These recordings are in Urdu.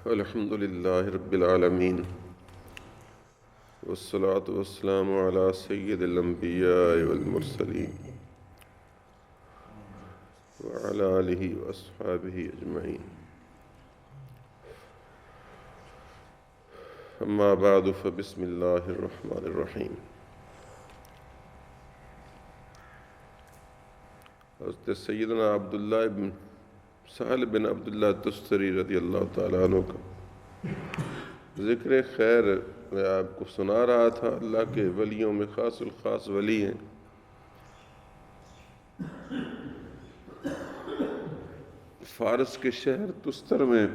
الحمد لله رب العالمين والصلاة والسلام على سيد الأنبياء والمرسلين وعلى آله وأصحابه أجمعين. أما بعد فبسم الله الرحمن الرحيم. حضرت سیدنا عبداللہ بن سہل بن عبداللہ تستری رضی اللہ تعالیٰ عنہ کا ذکر خیر میں آپ کو سنا رہا تھا. اللہ کے ولیوں میں خاص الخاص ولی ہیں. فارس کے شہر تستر میں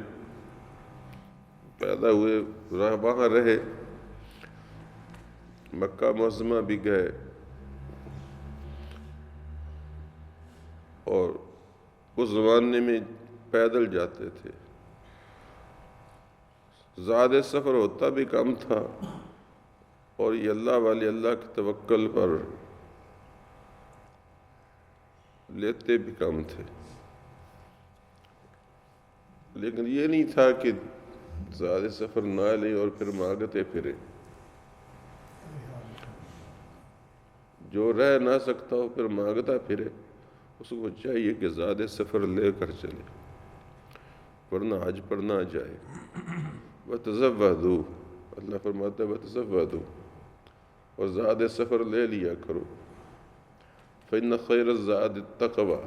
پیدا ہوئے، وہاں رہے، مکہ معظمہ بھی گئے اور اس زمانے میں پیدل جاتے تھے. زیادہ سفر ہوتا بھی کم تھا اور یہ اللہ والے اللہ کے توکل پر لیتے بھی کم تھے. لیکن یہ نہیں تھا کہ زیادہ سفر نہ لیں اور پھر مانگتے پھرے. جو رہ نہ سکتا ہو پھر مانگتا پھرے، اس کو چاہیے کہ زیادہ سفر لے کر چلے ورنہ حج پر نہ جائے. وَتَزَوَّدُوا، اللہ فرماتا ہے وَتَزَوَّدُوا، اور زیادہ سفر لے لیا کرو. فَإِنَّ خَيْرَ الزَّادِ التَّقْوَىٰ،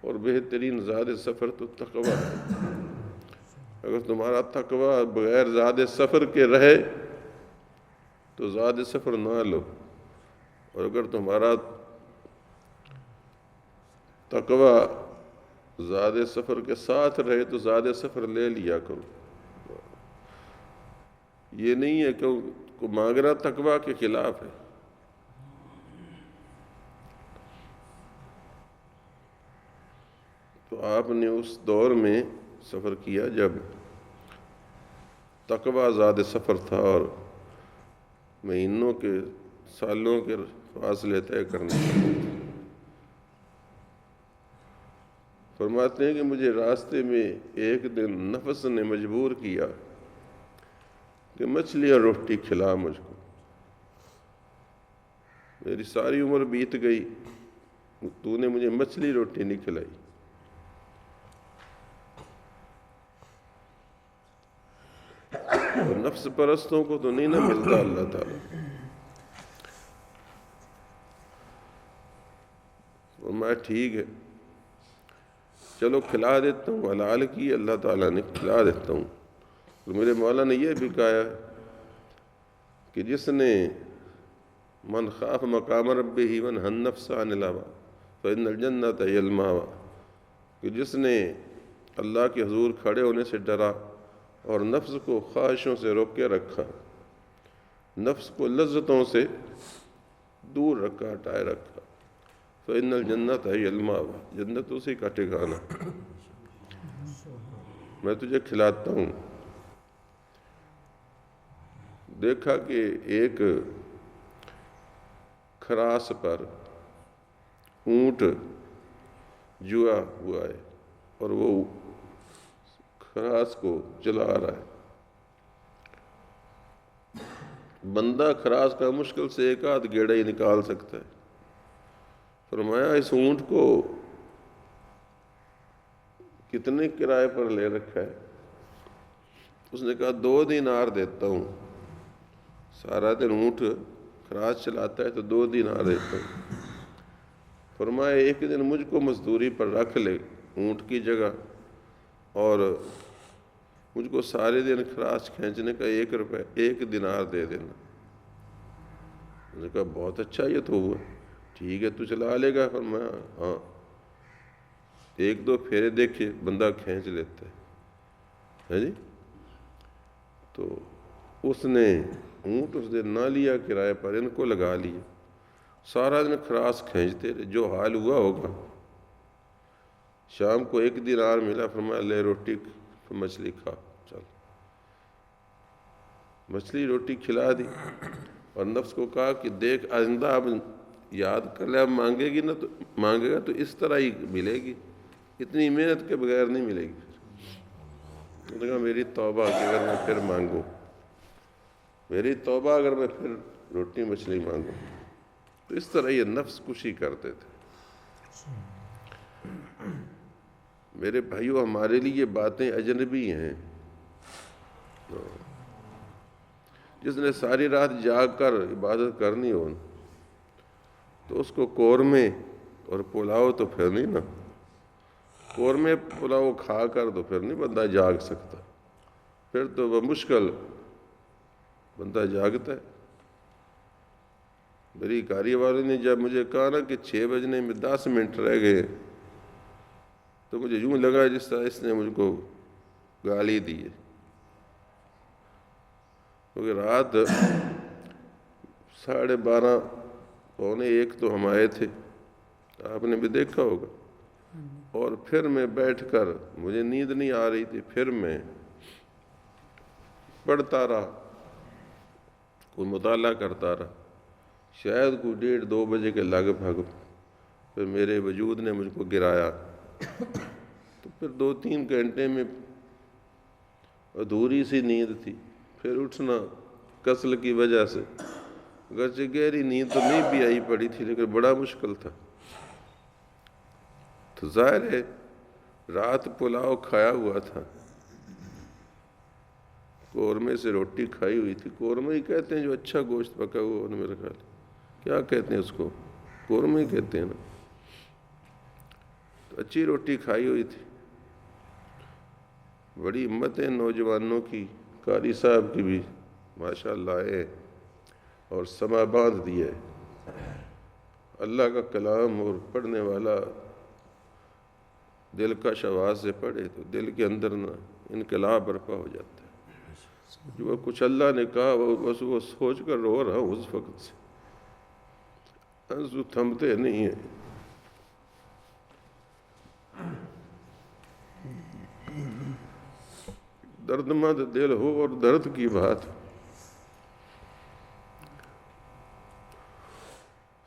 اور بہترین زیادہ سفر تو تقوی ہے. اگر تمہارا تقوی بغیر زیادہ سفر کے رہے تو زیادہ سفر نہ لو، اور اگر تمہارا تقوی زیادہ سفر کے ساتھ رہے تو زیادہ سفر لے لیا کرو. یہ نہیں ہے کہ مانگنا تقوی کے خلاف ہے. تو آپ نے اس دور میں سفر کیا جب تقوی زیادہ سفر تھا اور مہینوں کے سالوں کے فاصلے طے کرنے پڑتے تھے. فرماتے ہیں کہ مجھے راستے میں ایک دن نفس نے مجبور کیا کہ مچھلی اور روٹی کھلا مجھ کو. میری ساری عمر بیت گئی، تو نے مجھے مچھلی روٹی نہیں کھلائی. اور نفس پرستوں کو تو نہیں نہ ملتا اللہ تعالیٰ. فرمایا ٹھیک ہے چلو کھلا دیتا ہوں. حلال کی اللہ تعالیٰ نے، کھلا دیتا ہوں. اور میرے مولا نے یہ بھی کہا کہ جس نے من خاف مقام ربہ ونہى النفس عن الہویٰ فإن الجنۃ ہی المأویٰ، کہ جس نے اللہ کے حضور کھڑے ہونے سے ڈرا اور نفس کو خواہشوں سے روک کے رکھا، نفس کو لذتوں سے دور رکھا، ہٹائے رکھا، فإن الجنۃ ہی المأویٰ، جنت اسی کا ٹھکانہ. میں تجھے کھلاتا ہوں. دیکھا کہ ایک کھراس پر اونٹ جوا ہوا ہے اور وہ کھراس کو چلا رہا ہے. بندہ کھراس کا مشکل سے ایک آدھ گیڑا ہی نکال سکتا ہے. فرمایا اس اونٹ کو کتنے کرائے پر لے رکھا ہے؟ اس نے کہا 2 دینار دیتا ہوں. سارا دن اونٹ کھراس چلاتا ہے تو 2 دینار دیتا ہوں. فرمایا ایک دن مجھ کو مزدوری پر رکھ لے اونٹ کی جگہ، اور مجھ کو سارے دن کھراس کھینچنے کا 1 روپے 1 دینار دے دینا. اس نے کہا بہت اچھا یہ تو ہوا، ٹھیک ہے تو چلا لے گا. فرمایا ہاں. 1-2 پھیرے دیکھے بندہ کھینچ لیتا ہے جی. تو اس نے اونٹ اس دن نہ لیا کرائے پر، ان کو لگا لیا. سارا دن کھراس کھینچتے رہے. جو حال ہوا ہوگا شام کو 1 دینار ملا. فرمایا لے روٹی مچھلی کھا. چل مچھلی روٹی کھلا دی اور نفس کو کہا کہ دیکھ آئندہ اب یاد کر لے، اب مانگے گا تو اس طرح ہی ملے گی، اتنی محنت کے بغیر نہیں ملے گی. نے کہا میری توبہ کہ اگر میں پھر مانگوں، میری توبہ اگر میں پھر روٹی مچھلی مانگوں۔ تو اس طرح یہ نفس کشی کرتے تھے۔ میرے بھائیو، ہمارے لیے یہ باتیں اجنبی ہیں۔ جس نے ساری رات جاگ کر عبادت کرنی ہو تو اس کو قورمے اور پلاؤ تو پھر نہیں نا، قورمے پلاؤ کھا کر تو پھر نہیں بندہ جاگ سکتا، پھر تو بمشکل بندہ جاگتا ہے۔ میری کاری والے نے جب مجھے کہا نا کہ 6 بجنے میں 10 منٹ رہ گئے، تو مجھے یوں لگا جس طرح اس نے مجھ کو گالی دی ہے، کیونکہ رات 12:30 پونے 1 تو ہم آئے تھے، آپ نے بھی دیکھا ہوگا، اور پھر میں بیٹھ کر، مجھے نیند نہیں آ رہی تھی، پھر میں پڑھتا رہا، کوئی مطالعہ کرتا رہا، شاید کوئی 1:30-2 بجے کے لگ بھگ پھر میرے وجود نے مجھ کو گرایا۔ تو پھر 2-3 گھنٹے میں ادھوری سی نیند تھی، پھر اٹھنا کسل کی وجہ سے، اگرچہ گہری نیند تو نہیں بھی آئی پڑی تھی لیکن بڑا مشکل تھا۔ تو ظاہر ہے رات پلاؤ کھایا ہوا تھا، قورمے سے روٹی کھائی ہوئی تھی، قورمے ہی کہتے ہیں جو اچھا گوشت پکا ہوا، میرا خیال کیا کہتے ہیں اس کو، قورمے ہی کہتے ہیں نا۔ تو اچھی روٹی کھائی ہوئی تھی، بڑی ہمت ہے نوجوانوں کی، قاری صاحب کی بھی ماشاءاللہ ہے، اور سما باندھ دیا ہے۔ اللہ کا کلام اور پڑھنے والا دل کا آواز سے پڑھے تو دل کے اندر نا انقلاب برپا ہو جاتا ہے۔ جو کچھ اللہ نے کہا بس وہ سوچ کر رو رہا ہوں اس وقت سے، آنسو تھمتے نہیں ہیں۔ درد مند دل ہو اور درد کی بات،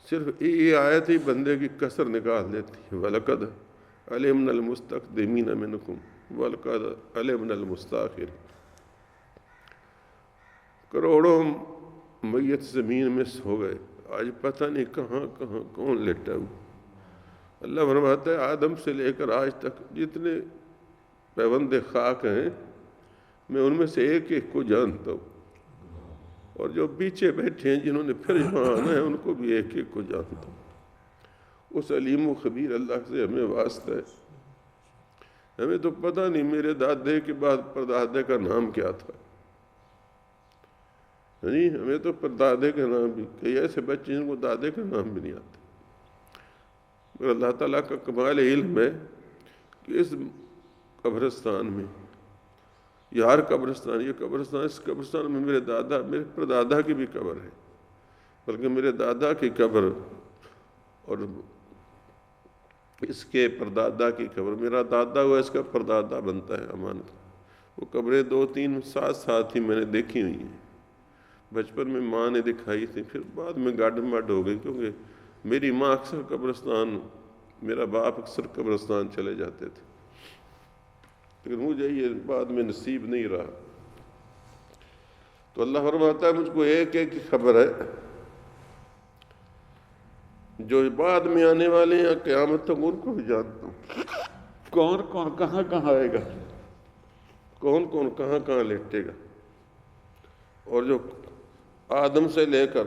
صرف یہ آیت ہی بندے کی کسر نکال دیتی ہے۔ وَلَقَدْ عَلِمْنَا الْمُسْتَقْدِمِينَ مِنْكُمْ وَلَقَدْ عَلِمْنَا الْمُسْتَأْخِرِينَ۔ کروڑوں میت زمین میں سو گئے، آج پتہ نہیں کہاں کہاں کون لیٹا ہوا۔ اللہ فرماتا ہے آدم سے لے کر آج تک جتنے پیوند خاک ہیں، میں ان میں سے ایک ایک کو جانتا ہوں، اور جو پیچھے بیٹھے ہیں جنہوں نے پھر یہاں آنا ہے ان کو بھی ایک ایک کو جانتا ہوں۔ اس علیم و خبیر اللہ سے ہمیں واسطہ ہے۔ ہمیں تو پتہ نہیں میرے دادے کے بعد پردادے کا نام کیا تھا، نہیں ہمیں تو پردادے کا نام بھی، کئی ایسے بچے جن کو دادے کا نام بھی نہیں آتا۔ مگر اللہ تعالیٰ کا کمال علم ہے کہ اس قبرستان میں، یہ ہر قبرستان، یہ قبرستان، اس قبرستان میں میرے دادا، میرے پردادا کی بھی قبر ہے، بلکہ میرے دادا کی قبر اور اس کے پردادا کی قبر، میرا دادا ہوا اس کا پردادا بنتا ہے امانت۔ وہ قبریں 2-3 ساتھ ہی میں نے دیکھی ہوئی ہیں۔ بچپن میں ماں نے دکھائی تھی، پھر بعد میں گاڈ مڈ ہو گئی، کیونکہ میری ماں اکثر قبرستان، میرا باپ اکثر قبرستان چلے جاتے تھے، لیکن مجھے یہ بعد میں نصیب نہیں رہا۔ تو اللہ فرماتا ہے مجھ کو ایک ایک کی خبر ہے، جو بعد میں آنے والے ہیں قیامت تک ان کو بھی جانتا ہوں، کون کون کہاں کہاں آئے گا، کون کون کہاں کہاں لیٹے گا، اور جو آدم سے لے کر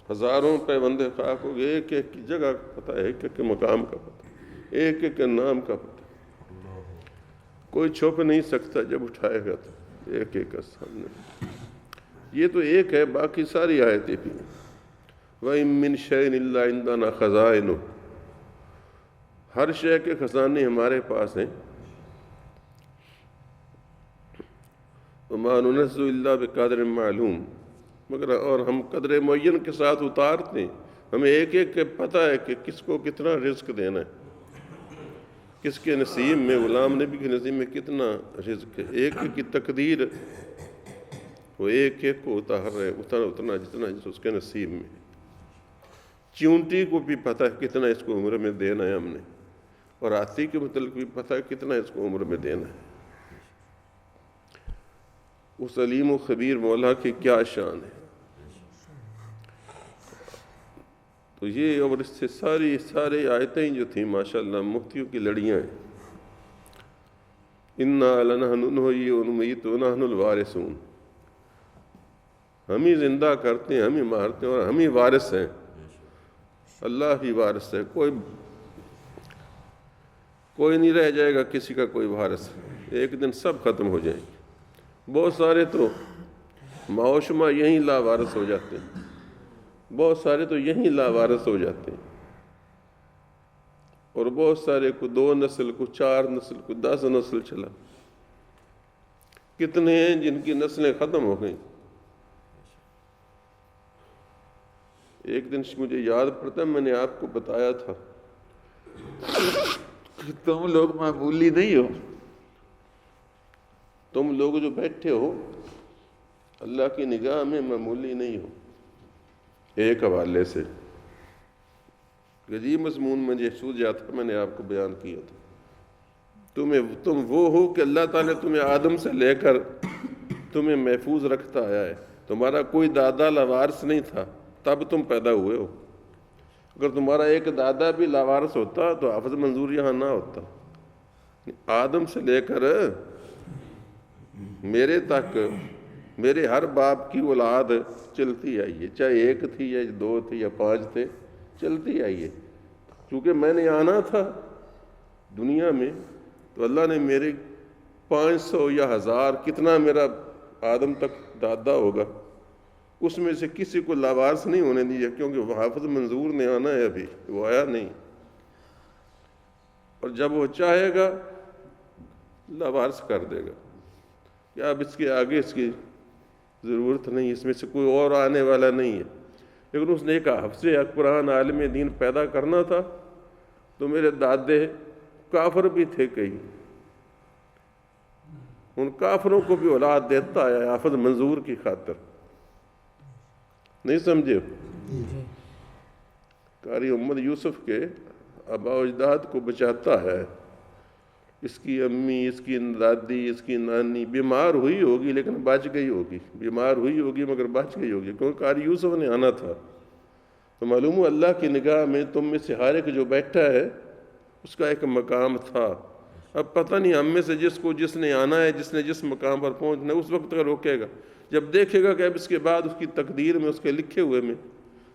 ہزاروں پیوند خاک ہو گئے، ایک ایک کی جگہ کا پتہ ہے، ایک ایک کے مقام کا پتہ، ایک ایک کے نام کا پتہ، کوئی چھپ نہیں سکتا جب اٹھائے گا تو ایک ایک کا سامنے۔ یہ تو ایک ہے، باقی ساری آیتیں بھی ہیں۔ وَإِن مِّن شَيْءٍ إِلَّا عِندَنَا خَزَائِنُهُ، ہر شے کے خزانے ہمارے پاس ہیں۔ وَمَا نُنَزِّلُ إِلَّا بِقَدْرٍ مَّعْلُومٍ، مگر اور ہم قدر معین کے ساتھ اتارتے ہیں، ہمیں ایک ایک کے پتہ ہے کہ کس کو کتنا رزق دینا ہے، کس کے نصیب میں، غلام نبی کے نصیب میں کتنا رزق ہے، ایک ایک کی تقدیر وہ ایک ایک کو اتار رہے، اتنا جتنا اس کے نصیب میں۔ چونٹی کو بھی پتہ ہے کتنا اس کو عمر میں دینا ہے ہم نے، اور ہاتھی کے متعلق بھی پتہ ہے کتنا اس کو عمر میں دینا ہے۔ اس علیم و خبیر مولا کی کیا شان ہے. تو یہ اور اس سے سارے آیتیں جو تھیں ماشاءاللہ مفتیوں کی لڑیاں ہیں. اِنَّا لَنَحْنُ نُحْيِي وَنُمِيتُ وَنَحْنُ الْوَارِثُونَ. ہم ہی زندہ کرتے ہیں، ہم ہی مارتے ہیں، اور ہم ہی وارث ہیں. اللہ ہی وارث ہے. کوئی نہیں رہ جائے گا کسی کا کوئی وارث. ایک دن سب ختم ہو جائیں گے. بہت سارے تو معاشمہ یہیں لاوارث ہو جاتے ہیں. بہت سارے تو یہیں لاوارث ہو جاتے ہیں. اور بہت سارے کو 2 نسل کو 4 نسل کو 10 نسل چلا. کتنے ہیں جن کی نسلیں ختم ہو گئیں. ایک دن مجھے یاد پڑتا، میں نے آپ کو بتایا تھا کہ تم لوگ معمولی نہیں ہو. تم لوگ جو بیٹھے ہو اللہ کی نگاہ میں معمولی نہیں ہو. ایک حوالے سے عجیب مضمون مجھے سوچ جاتا، میں نے آپ کو بیان کیا تھا. تم وہ ہو کہ اللہ تعالیٰ تمہیں آدم سے لے کر تمہیں محفوظ رکھتا آیا ہے. تمہارا کوئی دادا لاوارث نہیں تھا تب تم پیدا ہوئے ہو. اگر تمہارا ایک دادا بھی لاوارث ہوتا تو حافظ منظور یہاں نہ ہوتا. آدم سے لے کر میرے تک میرے ہر باپ کی اولاد چلتی آئی ہے، چاہے 1 تھی یا 2 تھی یا 5 تھے، چلتی آئی ہے. کیونکہ میں نے آنا تھا دنیا میں تو اللہ نے میرے 500 یا 1000 کتنا میرا آدم تک دادا ہوگا، اس میں سے کسی کو لاوارث نہیں ہونے دیا. کیونکہ وہ حافظ منظور نے آنا ہے، ابھی وہ آیا نہیں. اور جب وہ چاہے گا لاوارث کر دے گا کہ اب اس کے آگے اس کی ضرورت نہیں، اس میں سے کوئی اور آنے والا نہیں ہے. لیکن اس نے کہا حفظ قرآن عالم دین پیدا کرنا تھا تو میرے دادے کافر بھی تھے کئی، ان کافروں کو بھی اولاد دیتا ہے حافظ منظور کی خاطر. نہیں سمجھے؟ قاری محمد یوسف کے آباء و اجداد کو بچاتا ہے. اس کی امی، اس کی دادی، اس کی نانی بیمار ہوئی ہوگی لیکن بچ گئی ہوگی. بیمار ہوئی ہوگی مگر بچ گئی ہوگی کیونکہ قاری یوسف نے آنا تھا. تو معلوم ہو اللہ کی نگاہ میں تم میں سے ہر ایک جو بیٹھا ہے اس کا ایک مقام تھا. اب پتہ نہیں ہم میں سے جس نے آنا ہے، جس نے جس مقام پر پہنچنا ہے، اس وقت تک روکے گا جب دیکھے گا کہ اب اس کے بعد اس کی تقدیر میں، اس کے لکھے ہوئے میں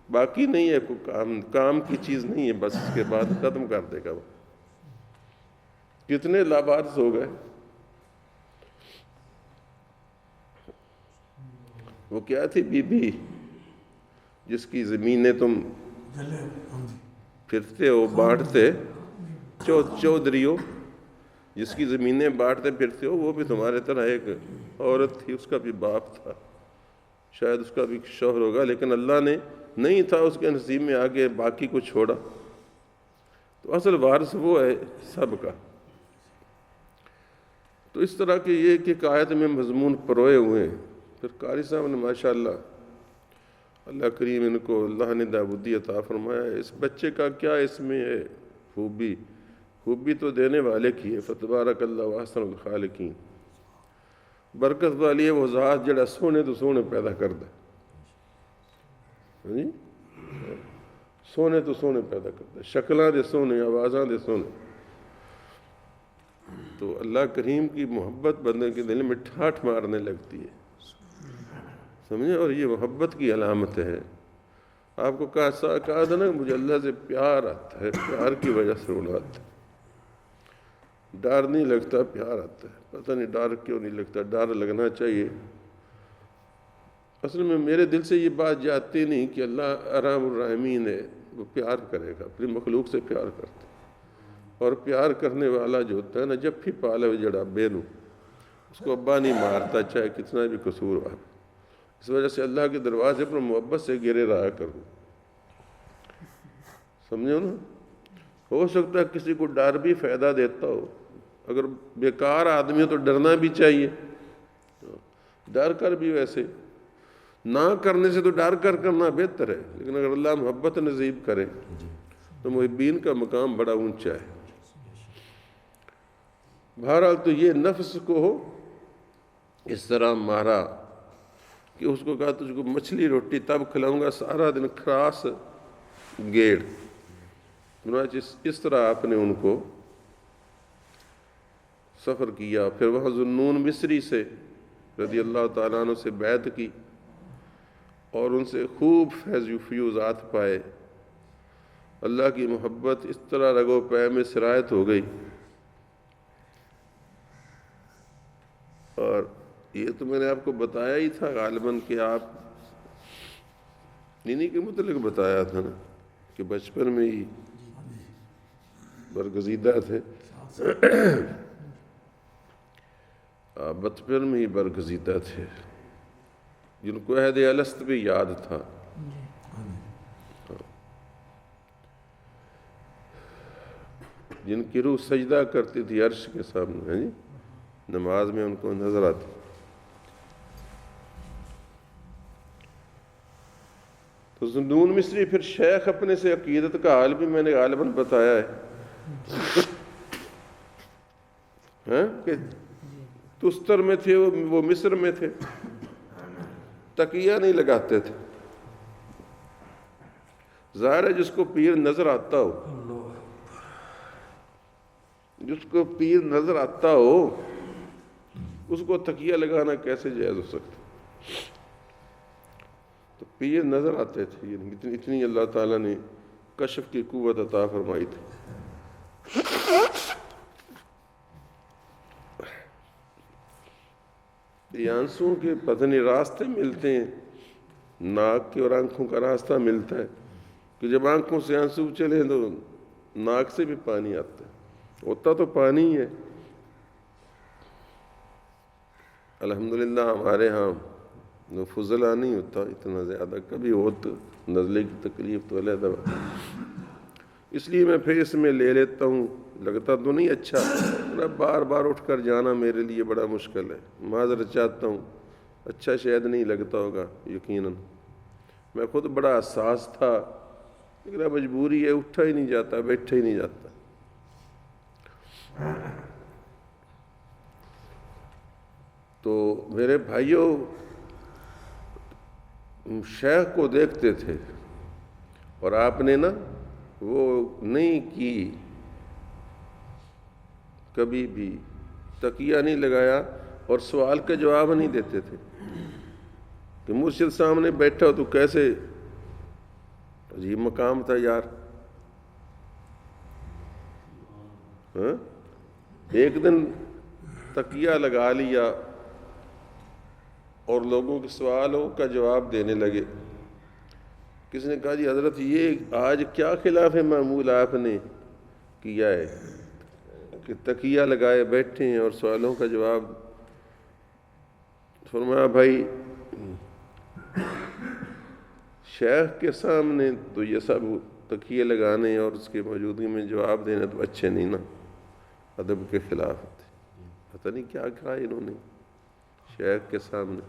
باقی نہیں ہے کوئی کام کی چیز نہیں ہے، بس اس کے بعد ختم کر دے گا. وہ کتنے لاوارث ہو گئے. وہ کیا تھی بی بی جس کی زمینیں تم پھرتے ہو بانٹتے، چودھریوں جس کی زمینیں بانٹتے پھرتے ہو، وہ بھی تمہارے طرح ایک عورت تھی. اس کا بھی باپ تھا، شاید اس کا بھی شوہر ہوگا، لیکن اللہ نے نہیں تھا اس کے نصیب میں، آگے باقی کو چھوڑا. تو اصل وارث وہ ہے سب کا. تو اس طرح کی یہ کہ آیت میں مضمون پروئے ہوئے ہیں. پھر قاری صاحب نے ماشاءاللہ اللہ کریم ان کو اللہ نے داودی عطا فرمایا ہے. اس بچے کا کیا اس میں ہے خوبی تو دینے والے کی ہے. فتبارک اللہ احسن الخالقین. برکت والی ہے وہ ذات جڑا سونے تو سونے پیدا کر دے. سونے تو سونے پیدا کر دے، شکلاں دے سونے، آوازاں دے سونے. تو اللہ کریم کی محبت بندے کے دل میں ٹھاٹھ مارنے لگتی ہے، سمجھے. اور یہ محبت کی علامت ہے. آپ کو کہا تھا نا مجھے اللہ سے پیار آتا ہے، پیار کی وجہ سے رونا آتا ہے. ڈر نہیں لگتا، پیار آتا ہے. پتہ نہیں ڈر کیوں نہیں لگتا، ڈر لگنا چاہیے. اصل میں میرے دل سے یہ بات جاتی نہیں کہ اللہ ارحم الراحمین ہے، وہ پیار کرے گا، اپنی مخلوق سے پیار کرتا ہے. اور پیار کرنے والا جو ہوتا ہے نا، جب بھی پالے ہوئے جڑا بے نو اس کو ابا نہیں مارتا، چاہے کتنا بھی قصور ہو. اس وجہ سے اللہ کے دروازے پر محبت سے گرے رہا کرو. سمجھو نا. ہو سکتا ہے کسی کو ڈر بھی فائدہ دیتا ہو. اگر بیکار آدمی ہو تو ڈرنا بھی چاہیے. ڈر کر بھی ویسے نہ کرنے سے تو ڈر کر کرنا بہتر ہے. لیکن اگر اللہ محبت نصیب کرے تو محبین کا مقام بڑا اونچا ہے. بہرحال تو یہ نفس کو اس طرح مارا کہ اس کو کہا تجھ کو مچھلی روٹی تب کھلاؤں گا، سارا دن کراس گیڑ۔ اس طرح آپ نے ان کو سفر کیا۔ پھر وہاں ذوالنون مصری سے رضی اللہ تعالیٰ عنہ سے بیعت کی اور ان سے خوب فیض و فیوزات پائے۔ اللہ کی محبت اس طرح رگ و پے میں سرایت ہو گئی۔ اور یہ تو میں نے آپ کو بتایا ہی تھا غالباً کہ آپ انہی کے متعلق بتایا تھا نا کہ بچپن میں ہی برگزیدہ تھے، بچپن میں ہی برگزیدہ تھے، جن کو عہد الست بھی یاد تھا۔ جن کی روح سجدہ کرتی تھی عرش کے سامنے، نماز میں ان کو نظر آتی۔ تو ذوالنون مصری پھر شیخ اپنے سے عقیدت کا حال بھی میں نے غالباً بتایا ہے کہ تستر میں تھے، وہ مصر میں تھے، تکیہ نہیں لگاتے تھے۔ ظاہر ہے جس کو پیر نظر آتا ہو، جس کو پیر نظر آتا ہو، اس کو تکیہ لگانا کیسے جائز ہو سکتا؟ تو پیر نظر آتے تھے، اتنی اللہ تعالیٰ نے کشف کی قوت عطا فرمائی تھی۔ یہ آنسوں کے پتہ نہیں راستے ملتے ہیں، ناک کے اور آنکھوں کا راستہ ملتا ہے کہ جب آنکھوں سے آنسو چلے تو ناک سے بھی پانی آتا ہے، ہوتا تو پانی ہی ہے۔ الحمدللہ ہمارے ہاں فضلہ نہیں ہوتا اتنا زیادہ، کبھی ہو تو نزلے کی تکلیف تو علیحدہ بات، اس لیے میں پھر اس میں لے لیتا ہوں۔ لگتا تو نہیں اچھا، بار بار اٹھ کر جانا میرے لیے بڑا مشکل ہے، معذرت چاہتا ہوں، اچھا شاید نہیں لگتا ہوگا یقیناً۔ میں خود بڑا حساس تھا، لیکن اب مجبوری ہے، اٹھا ہی نہیں جاتا، بیٹھا ہی نہیں جاتا۔ تو میرے بھائیوں، شیخ کو دیکھتے تھے اور آپ نے نا وہ نہیں کی، کبھی بھی تکیہ نہیں لگایا اور سوال کا جواب نہیں دیتے تھے کہ مرشد سامنے بیٹھا ہو تو کیسے، عجیب مقام تھا یار۔ ایک دن تکیہ لگا لیا اور لوگوں کے سوالوں کا جواب دینے لگے۔ کسی نے کہا جی حضرت یہ آج کیا خلاف معمول آپ نے کیا ہے کہ تکیہ لگائے بیٹھے ہیں اور سوالوں کا جواب؟ فرمایا بھائی شیخ کے سامنے تو یہ سب تکیے لگانے اور اس کی موجودگی میں جواب دینا تو اچھے نہیں نا، ادب کے خلاف ہوتے۔ پتہ نہیں کیا کہا انہوں نے شیخ کے سامنے۔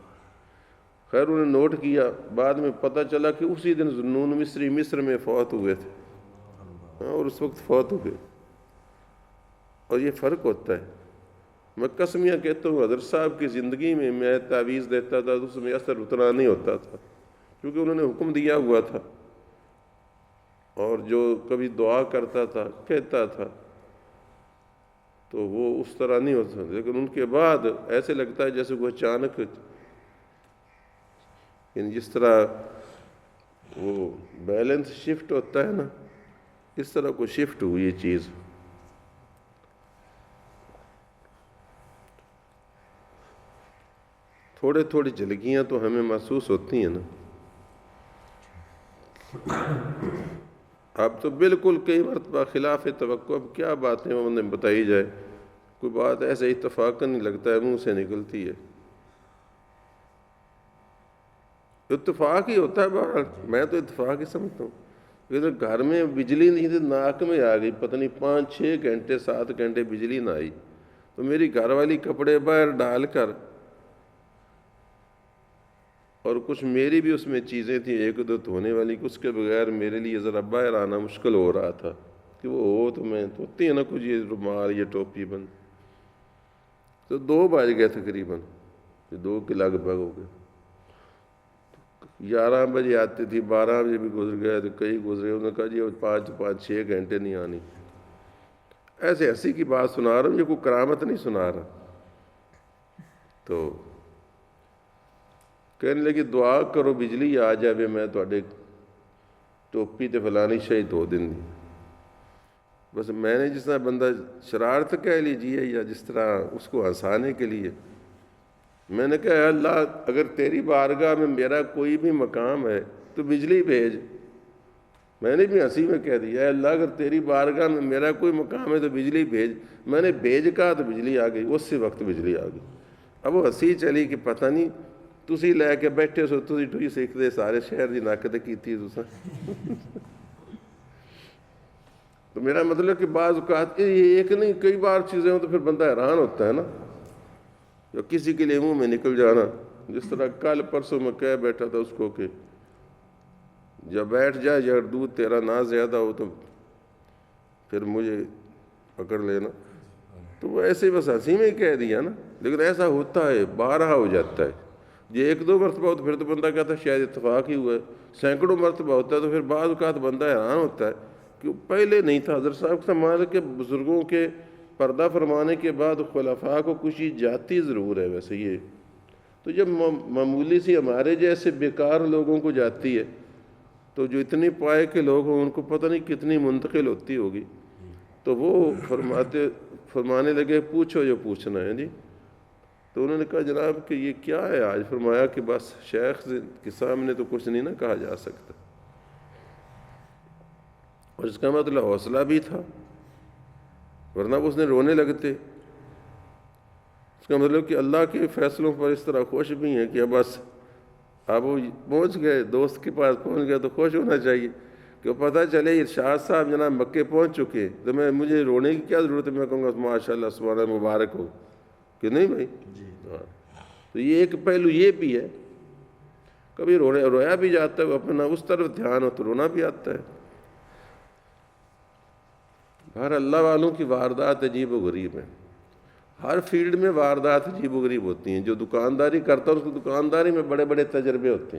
خیر انہوں نے نوٹ کیا، بعد میں پتہ چلا کہ اسی دن ذوالنون مصری مصر میں فوت ہوئے تھے، اور اس وقت فوت ہو گئے۔ اور یہ فرق ہوتا ہے۔ میں قسمیہ کہتا ہوں حضرت صاحب کی زندگی میں میں تعویذ دیتا تھا تو اس میں اثر اتنا نہیں ہوتا تھا، کیونکہ انہوں نے حکم دیا ہوا تھا، اور جو کبھی دعا کرتا تھا کہتا تھا تو وہ اس طرح نہیں ہوتا، لیکن ان کے بعد ایسے لگتا ہے جیسے کوئی اچانک، یعنی جس طرح وہ بیلنس شفٹ ہوتا ہے نا، اس طرح کوئی شفٹ ہوئی یہ چیز۔ تھوڑے تھوڑی جھلکیاں تو ہمیں محسوس ہوتی ہیں نا۔ اب تو بالکل کئی مرتبہ خلاف توقع، اب کیا باتیں انہیں بتائی جائے، کوئی بات ایسے اتفاق نہیں لگتا ہے منہ سے نکلتی ہے، اتفاق ہی ہوتا ہے بہرحال، میں تو اتفاق ہی سمجھتا ہوں۔ لیکن گھر میں بجلی نہیں تھی، ناک میں آ گئی، پتہ نہیں 5-6 گھنٹے 7 گھنٹے بجلی نہ آئی، تو میری گھر والی کپڑے باہر ڈال کر، اور کچھ میری بھی اس میں چیزیں تھیں ایک دو دھونے والی، اس کے بغیر میرے لیے ذرا باہر آنا مشکل ہو رہا تھا کہ وہ ہو تو میں ہوتی ہے نا کچھ یہ رومال یہ ٹوپی بند، تو 2 بج گئے تقریباً۔ 2 کے لگ بھگ ہو گئے. 11 بجے آتی تھی، 12 بجے بھی گزر گئے تو کئی گزرے. انہوں نے کہا جی 5-6 گھنٹے نہیں آنی. ایسے ہنسی کی بات سنا رہا ہوں، یہ کوئی کرامت نہیں سنا رہا. تو کہنے لگی دعا کرو بجلی آ جائے، میں تھوڑے ٹوپی تے فلانی شاہی 2 دن دی. بس میں نے جس طرح بندہ شرارت کہہ لیجیے یا جس طرح اس کو ہنسانے کے لیے، میں نے کہا اے اللہ اگر تیری بارگاہ میں میرا کوئی بھی مقام ہے تو بجلی بھیج. میں نے بھی ہنسی میں کہہ دیا اے اللہ اگر تیری بارگاہ میں میرا کوئی مقام ہے تو بجلی بھیج. میں نے بھیج کہا تو بجلی آ گئی، اسی وقت بجلی آ گئی. اب وہ ہنسی چلی کہ پتہ نہیں تسی لے کے بیٹھے سو، تسی ٹوئی سیکھتے سارے شہر دی نقد کیتی تساں. تو میرا مطلب کہ بعض اوقات یہ ایک نہیں کئی بار چیزیں ہوں تو پھر بندہ حیران ہوتا ہے نا، جو کسی کے لیے منہ میں نکل جانا. جس طرح کل پرسوں میں کہہ بیٹھا تھا اس کو کہ جب بیٹھ جائے اگر دودھ تیرا نہ زیادہ ہو تو پھر مجھے پکڑ لینا. تو وہ ایسے بس ہنسی میں ہی کہہ دیا نا، لیکن ایسا ہوتا ہے، بارہا ہو جاتا ہے. یہ 1-2 مرتبہ ہو تو پھر تو بندہ کہتا ہے شاید اتفاق ہی ہوا ہے. سینکڑوں مرتبہ ہوتا ہے تو پھر بعض اوقات بندہ حیران ہوتا ہے کہ پہلے نہیں تھا. حضرت صاحب سمجھ کے بزرگوں کے پردہ فرمانے کے بعد خلفاء کو کچھ چیز جاتی ضرور ہے ویسے یہ. تو جب معمولی سی ہمارے جیسے بیکار لوگوں کو جاتی ہے تو جو اتنی پائے کے لوگ ہوں ان کو پتہ نہیں کتنی منتقل ہوتی ہوگی. تو وہ فرمانے لگے پوچھو جو پوچھنا ہے. جی تو انہوں نے کہا جناب کہ یہ کیا ہے آج؟ فرمایا کہ بس شیخ کے سامنے تو کچھ نہیں نہ کہا جا سکتا. اور اس کا مطلب حوصلہ بھی تھا، ورنہ اس نے رونے لگتے. اس کا مطلب کہ اللہ کے فیصلوں پر اس طرح خوش بھی ہیں کہ بس اب وہ پہنچ گئے، دوست کے پاس پہنچ گئے تو خوش ہونا چاہیے کہ پتہ چلے ارشاد صاحب جناب مکے پہنچ چکے تو مجھے رونے کی کیا ضرورت ہے. میں کہوں گا ماشاء اللہ سبحان اللہ مبارک ہو کہ نہیں بھائی. تو یہ ایک پہلو یہ بھی ہے، کبھی رویا بھی جاتا ہے، اپنا اس طرف دھیان ہو تو رونا بھی آتا ہے. ہر اللہ والوں کی واردات عجیب و غریب ہیں. ہر فیلڈ میں واردات عجیب و غریب ہوتی ہیں. جو دکانداری کرتا ہے اس کو دکانداری میں بڑے بڑے تجربے ہوتے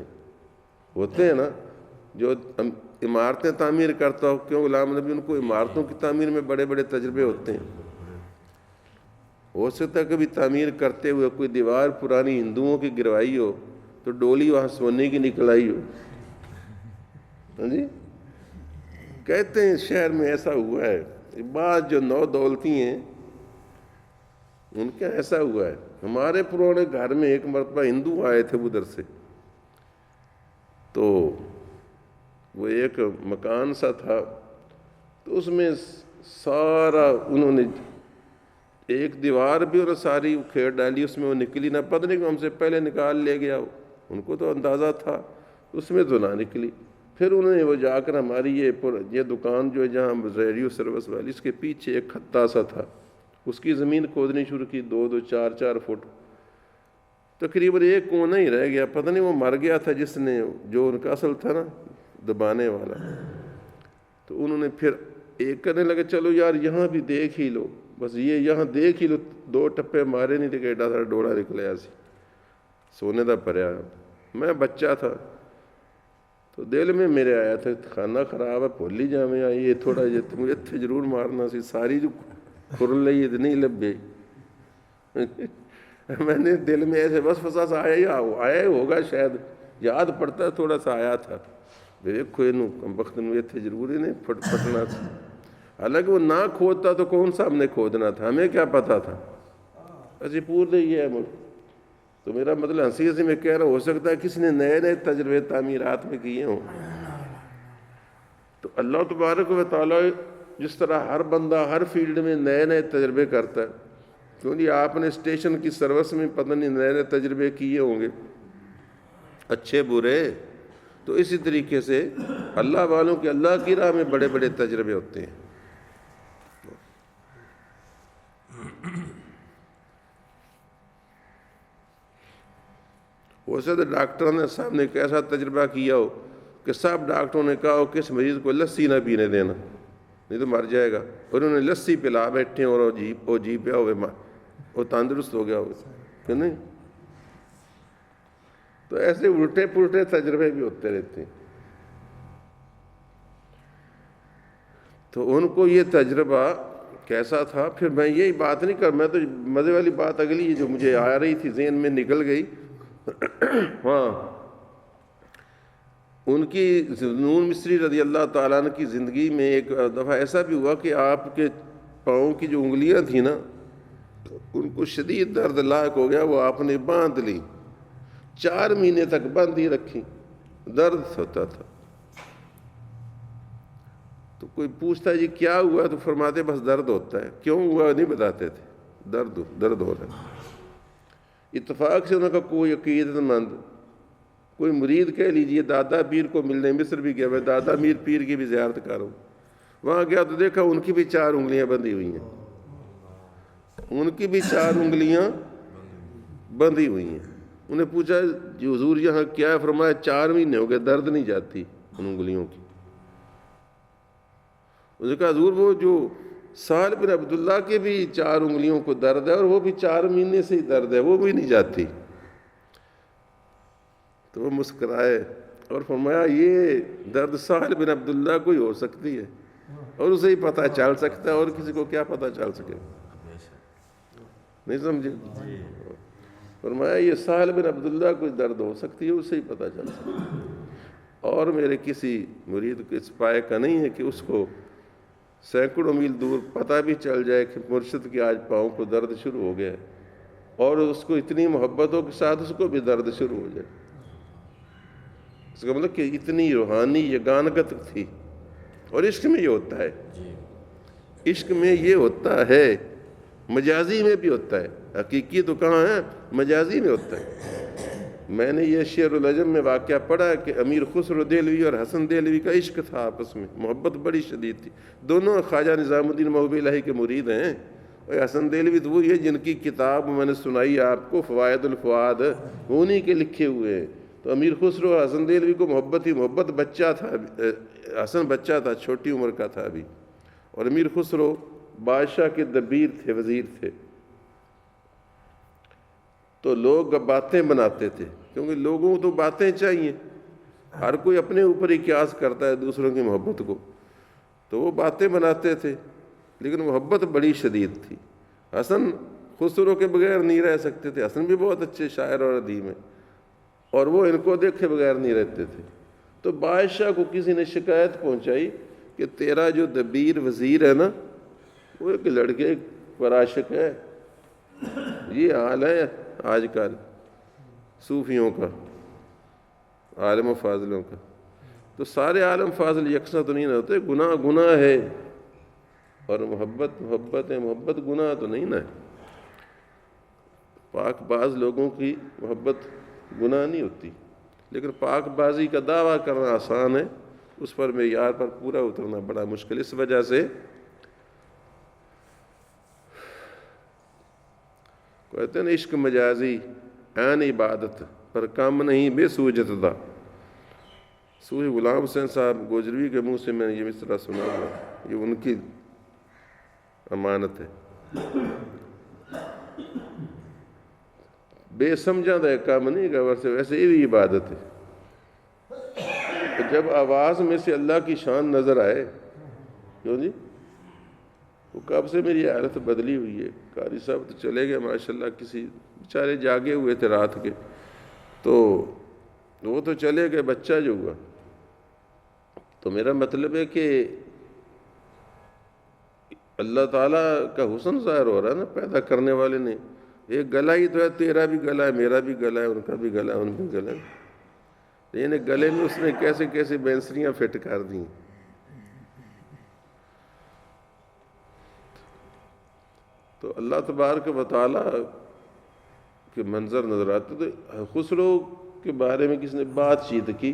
ہیں نا. جو عمارتیں تعمیر کرتا ہو، کیوں غلام نبی ان کو عمارتوں کی تعمیر میں بڑے بڑے تجربے ہوتے ہیں. ہو سکتا ہے کبھی تعمیر کرتے ہوئے کوئی دیوار پرانی ہندوؤں کی گروائی ہو تو ڈولی وہاں سونے کی نکل آئی ہو. ہاں جی کہتے ہیں شہر میں ایسا ہوا ہے. بعض جو 9 دولتی ہیں ان کا ایسا ہوا ہے. ہمارے پرانے گھر میں ایک مرتبہ ہندو آئے تھے ادھر سے، تو وہ ایک مکان سا تھا تو اس میں سارا انہوں نے ایک دیوار بھی اور ساری کھیڑ ڈالی، اس میں وہ نکلی نہ. پتہ نہیں کہ ہم سے پہلے نکال لے گیا، ان کو تو اندازہ تھا، اس میں تو نہ نکلی. پھر انہوں نے وہ جا کر ہماری یہ دکان جو ہے جہاں ریڈیو سروس والی، اس کے پیچھے ایک خطہ سا تھا، اس کی زمین کھودنی شروع کی. 2-2 4-4 فٹ تقریباً ایک کونا ہی رہ گیا. پتہ نہیں وہ مر گیا تھا جس نے، جو ان کا اصل تھا نا دبانے والا. تو انہوں نے پھر ایک کرنے لگے چلو یار یہاں بھی دیکھ ہی لو، بس یہ یہاں دیکھ ہی لو. 2 ٹپے مارے نہیں تھے کہ ایڈا سارا ڈوڑا نکلیا سی سونے دا پریا. میں بچہ تھا تو دل میں میرے آیا تھا کھانا خراب ہے بھول ہی جاویں آئی یہ تھوڑا جہا مجھے اتنے ضرور مارنا سی. ساری جو کھر لئی نہیں لبے. میں نے دل میں ایسے بس فسا سا آیا ہی ہوگا شاید، یاد پڑتا تھوڑا سا آیا تھا. دیکھو یہ وقت اتنے ضروری نہیں پھٹنا تھا. حالانکہ وہ نہ کھودتا تو کون سا ہم نے کھودنا تھا، ہمیں کیا پتا تھا. ایسی پور نہیں ہے ملک. تو میرا مطلب ہنسی میں کہہ رہا ہو سکتا ہے کسی نے نئے نئے تجربے تعمیرات میں کیے ہوں. تو اللہ تبارک و تعالیٰ جس طرح ہر بندہ ہر فیلڈ میں نئے نئے تجربے کرتا ہے، کیونکہ آپ نے اسٹیشن کی سروس میں پتہ نہیں نئے نئے تجربے کیے ہوں گے اچھے برے. تو اسی طریقے سے اللہ والوں کے اللہ کی راہ میں بڑے بڑے تجربے ہوتے ہیں. ہو سکتا ہے ڈاکٹر نے صاحب نے ایک ایسا تجربہ کیا ہو کہ سب ڈاکٹروں نے کہا ہو کہ اس مریض کو لسی نہ پینے دینا نہیں تو مر جائے گا، اور انہوں نے لسی پلا بیٹھے اور وہ جی پیا ہوئے وہ تندرست ہو گیا ہو کہ نہیں. ایسے الٹے پلٹے تجربے بھی ہوتے رہتے ہیں. تو ان کو یہ تجربہ کیسا تھا. پھر میں یہی بات نہیں کر، میں تو مزے والی بات اگلی جو مجھے آ رہی تھی ذہن میں نکل گئی. ہاں، ان کی ذوالنون مصری رضی اللہ تعالیٰ عنہ کی زندگی میں ایک دفعہ ایسا بھی ہوا کہ آپ کے پاؤں کی جو انگلیاں تھیں نا، ان کو شدید درد لاحق ہو گیا. وہ آپ نے باندھ لی، 4 مہینے تک بند ہی رکھی، درد ہوتا تھا. تو کوئی پوچھتا جی کیا ہوا، تو فرماتے بس درد ہوتا ہے. کیوں ہوا نہیں بتاتے تھے، درد ہو رہا ہے. اتفاق سے انہوں کا کوئی عقیدت مند، کوئی مرید کہہ لیجئے، دادا پیر کو ملنے مصر بھی گیا. میں دادا میر پیر کی بھی زیارت کر رہا ہوں. وہاں گیا تو دیکھا ان کی بھی 4 انگلیاں بندھی ہوئی ہیں. ان کی بھی 4 انگلیاں بندھی ہوئی ہیں. انہیں پوچھا جی حضور یہاں کیا ہے؟ فرمایا 4 مہینے ہو گئے درد نہیں جاتی ان انگلیوں کی. اس نے کہا حضور وہ جو سہل بن عبداللہ کے بھی 4 انگلیوں کو درد ہے اور وہ بھی 4 مہینے سے ہی درد ہے، وہ بھی نہیں جاتی. تو وہ مسکرائے اور فرمایا یہ درد سہل بن عبداللہ کو ہی ہو سکتی ہے اور اسے ہی پتہ چل سکتا ہے، اور کسی کو کیا پتہ چل سکے. نہیں سمجھے؟ فرمایا یہ سہل بن عبداللہ کو درد ہو سکتی ہے، اسے ہی پتہ چل سکتا ہے، اور میرے کسی مرید کو اس پائے کا نہیں ہے کہ اس کو سینکڑوں میل دور پتہ بھی چل جائے کہ مرشد کے آج پاؤں کو درد شروع ہو گیا ہے، اور اس کو اتنی محبتوں کے ساتھ اس کو بھی درد شروع ہو جائے. اس کا مطلب کہ اتنی روحانی یگانگت تھی. اور عشق میں یہ ہوتا ہے، عشق میں یہ ہوتا ہے، مجازی میں بھی ہوتا ہے. حقیقی تو کہاں ہے، مجازی میں ہوتا ہے. میں نے یہ شعر العجم میں واقعہ پڑھا کہ امیر خسرو دہلوی اور حسن دہلوی کا عشق تھا، آپس میں محبت بڑی شدید تھی. دونوں خواجہ نظام الدین محبوب الہی کے مرید ہیں. اور حسن دہلوی تو وہی ہے جن کی کتاب میں نے سنائی آپ کو، فوائد الفؤاد، انہی کے لکھے ہوئے ہیں. تو امیر خسرو اور حسن دہلوی کو محبت ہی محبت. بچہ تھا حسن، بچہ تھا، چھوٹی عمر کا تھا ابھی، اور امیر خسرو بادشاہ کے دبیر تھے، وزیر تھے. تو لوگ باتیں بناتے تھے، کیونکہ لوگوں کو تو باتیں چاہیے، ہر کوئی اپنے اوپر ہی قیاس کرتا ہے دوسروں کی محبت کو. تو وہ باتیں بناتے تھے، لیکن محبت بڑی شدید تھی. حسن خسرو کے بغیر نہیں رہ سکتے تھے. حسن بھی بہت اچھے شاعر اور ادیب ہیں، اور وہ ان کو دیکھے بغیر نہیں رہتے تھے. تو بادشاہ کو کسی نے شکایت پہنچائی کہ تیرا جو دبیر وزیر ہے نا، وہ ایک لڑکے پر عاشق ہے. یہ حال ہے آج کل صوفیوں کا، عالم و فاضلوں کا. تو سارے عالم فاضل یکساں تو نہیں نہ ہوتے. گناہ گناہ ہے، اور محبت محبت ہے. محبت گناہ تو نہیں نہ ہے. پاک باز لوگوں کی محبت گناہ نہیں ہوتی، لیکن پاک بازی کا دعویٰ کرنا آسان ہے، اس پر معیار پر پورا اترنا بڑا مشکل. اس وجہ سے کہتے ہیں نا عشق مجازی عین عبادت پر کم نہیں بے سوجت دا. صوفی غلام حسین صاحب گوجروی کے منہ سے میں نے یہ مصرع سنا ہوا، یہ ان کی امانت ہے. بے سمجھا دا کام نہیں گا، ویسے یہ بھی عبادت ہے. جب آواز میں سے اللہ کی شان نظر آئے، کیوں جی وہ کب سے میری حالت بدلی ہوئی ہے. قاری صاحب تو چلے گئے ماشاءاللہ، کسی بیچارے جاگے ہوئے تھے رات کے، تو وہ تو چلے گئے، بچہ جو ہوا. تو میرا مطلب ہے کہ اللہ تعالیٰ کا حسن ظاہر ہو رہا ہے نا پیدا کرنے والے نے. ایک گلا ہی تو ہے، تیرا بھی گلا ہے، میرا بھی گلا ہے، ان کا بھی گلا ہے، ان بھی گلا ہے. لیکن گلے میں اس نے کیسے کیسے بینسریاں فٹ کر دیں. تو اللہ تبارک و تعالیٰ کے منظر نظر آتے. تو خسرو کے بارے میں کسی نے بات چیت کی،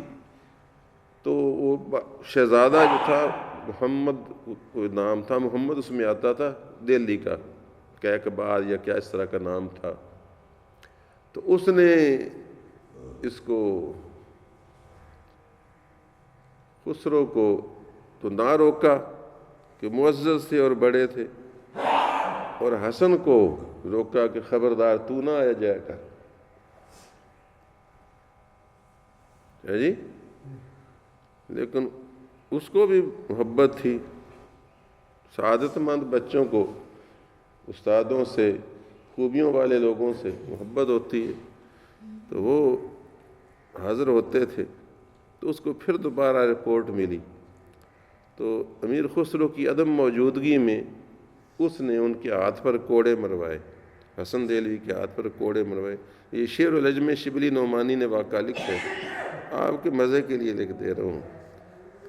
تو وہ شہزادہ جو تھا محمد کوئی نام تھا، محمد اس میں آتا تھا، دہلی کا کیقباد یا کیا اس طرح کا نام تھا. تو اس نے اس کو خسرو کو تو نہ روکا کہ معزز تھے اور بڑے تھے، اور حسن کو روکا کہ خبردار تو نہ آیا جائے کر. ہے جی، لیکن اس کو بھی محبت تھی. سعادت مند بچوں کو استادوں سے، خوبیوں والے لوگوں سے محبت ہوتی ہے، تو وہ حاضر ہوتے تھے. تو اس کو پھر دوبارہ رپورٹ ملی، تو امیر خسرو کی عدم موجودگی میں اس نے ان کے ہاتھ پر کوڑے مروائے، حسن دہلوی کے ہاتھ پر کوڑے مروائے. یہ شعر العجم شبلی نعمانی نے واقعہ لکھا ہے، آپ کے مزے کے لیے لکھ دے رہا ہوں،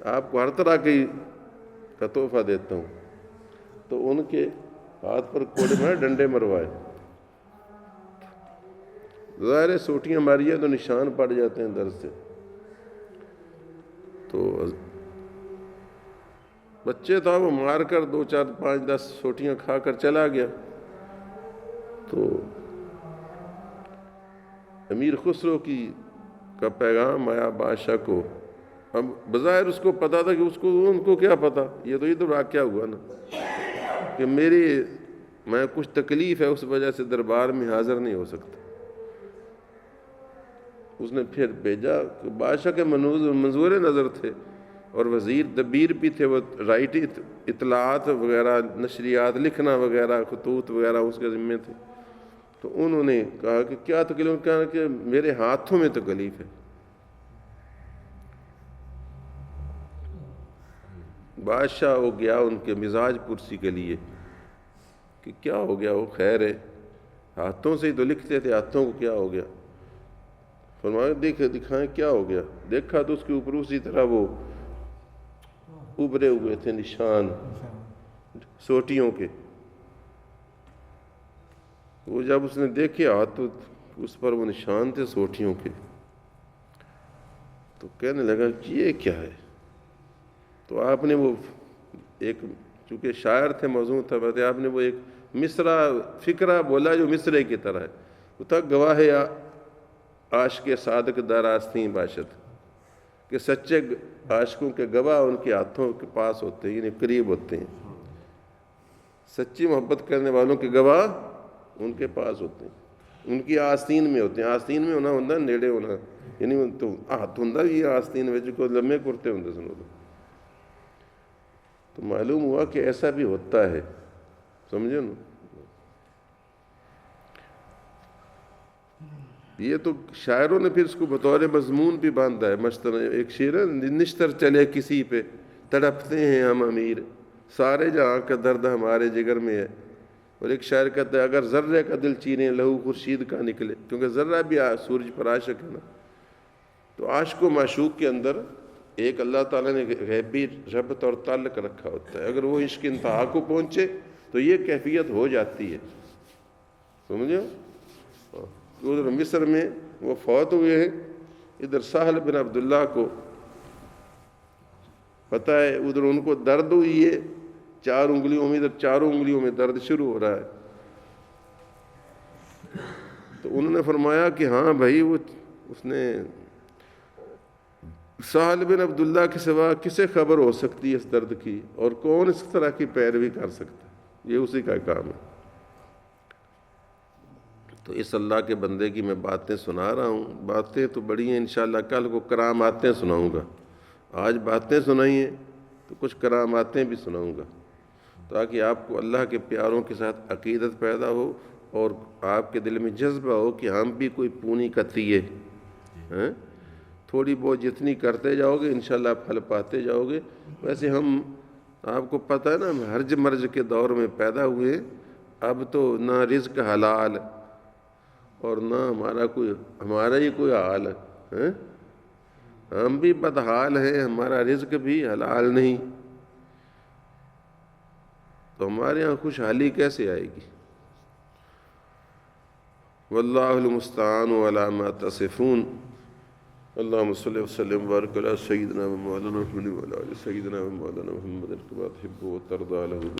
آپ کو ہر طرح کی کا تحفہ دیتا ہوں. تو ان کے ہاتھ پر کوڑے مرائے، ڈنڈے مروائے. ظاہر سوٹیاں ماری ہیں تو نشان پڑ جاتے ہیں درد سے. تو بچے تھا، وہ مار کر 2 4 5 10 سوٹیاں کھا کر چلا گیا. تو امیر خسرو کا پیغام آیا بادشاہ کو. اب بظاہر اس کو پتا تھا کہ ان کو کیا پتا، یہ تو واقعہ ہوا نا کہ میں کچھ تکلیف ہے، اس وجہ سے دربار میں حاضر نہیں ہو سکتا. اس نے پھر بھیجا. بادشاہ کے منظور نظر تھے اور وزیر دبیر بھی تھے، وہ رائٹ اطلاعات وغیرہ، نشریات لکھنا وغیرہ، خطوط وغیرہ اس کے ذمے تھے. تو انہوں نے کہا کہ کیا تکلیف؟ کہا کہ میرے ہاتھوں میں تکلیف ہے. بادشاہ وہ گیا ان کے مزاج پرسی کے لیے کہ کیا ہو گیا. وہ خیر ہے، ہاتھوں سے ہی تو لکھتے تھے، ہاتھوں کو کیا ہو گیا؟ فرمایا دکھائیں کیا ہو گیا. دیکھا تو اس کے اوپر اسی طرح وہ ابھرے ہوئے تھے نشان سوٹیوں کے. وہ جب اس نے دیکھے ہاتھ تو اس پر وہ نشان تھے سوٹیوں کے. تو کہنے لگا کہ یہ کیا ہے؟ تو آپ نے وہ ایک، چونکہ شاعر تھے، موضوع تھا، آپ نے وہ ایک مصرع فقرہ بولا جو مصرعے کی طرح ہے. وہ تھا گواہ عاشق صادق در آستین باشد، کہ سچے عاشقوں کے گواہ ان کے ہاتھوں کے پاس ہوتے ہیں، یعنی قریب ہوتے ہیں. سچی محبت کرنے والوں کے گواہ ان کے پاس ہوتے ہیں، ان کی آستین میں ہوتے ہیں. آستین میں ہونا نیڑے ہونا، یعنی تو ہاتھ ہوں یہ آستین میں جو لمے کرتے ہوں سنو. تو معلوم ہوا کہ ایسا بھی ہوتا ہے، سمجھو نا. یہ تو شاعروں نے پھر اس کو بطور مضمون بھی باندھا ہے. مثلا ایک شعر ہے، نشتر چلے کسی پہ تڑپتے ہیں ہم امیر، سارے جہاں کا درد ہمارے جگر میں ہے. اور ایک شاعر کہتا ہے اگر ذرے کا دل چیریں لہو خورشید کا نکلے، کیونکہ ذرہ بھی سورج پر عاشق ہے نا. تو عاشق و معشوق کے اندر ایک اللہ تعالیٰ نے غیبی ربط اور تعلق رکھا ہوتا ہے. اگر وہ عشق انتہا کو پہنچے تو یہ کیفیت ہو جاتی ہے، سمجھو. ادھر مصر میں وہ فوت ہوئے ہیں، ادھر سہل بن عبداللہ کو پتہ ہے، ادھر ان کو درد ہوئی ہے 4 انگلیوں میں، ادھر 4 انگلیوں میں درد شروع ہو رہا ہے. تو انہوں نے فرمایا کہ ہاں بھائی، اس نے سہل بن عبداللہ کے سوا کسے خبر ہو سکتی ہے اس درد کی، اور کون اس طرح کی پیروی کر سکتا ہے؟ یہ اسی کا کام ہے. تو اس اللہ کے بندے کی میں باتیں سنا رہا ہوں. باتیں تو بڑی ہیں، انشاءاللہ کل کو کراماتیں سناؤں گا. آج باتیں سنائی ہیں تو کچھ کراماتیں بھی سناؤں گا، تاکہ آپ کو اللہ کے پیاروں کے ساتھ عقیدت پیدا ہو اور آپ کے دل میں جذبہ ہو کہ ہم بھی کوئی پونی قطعی ہے. تھوڑی بہت جتنی کرتے جاؤ گے انشاءاللہ پھل پاتے جاؤ گے. ویسے ہم، آپ کو پتہ ہے نا، ہم ہرج مرج کے دور میں پیدا ہوئے. اب تو نہ رزق حلال اور نہ ہمارا ہی کوئی حال ہے. ہم بھی بدحال ہیں، ہمارا رزق بھی حلال نہیں. تو ہمارے ہاں خوشحالی کیسے آئے گی؟ واللہ المستعان علی ما تصفون. اللہم صلی وسلم وبارک علی سیدنا و مولانا محمد و علی سیدنا و مولانا محمد کما تحب و ترضی.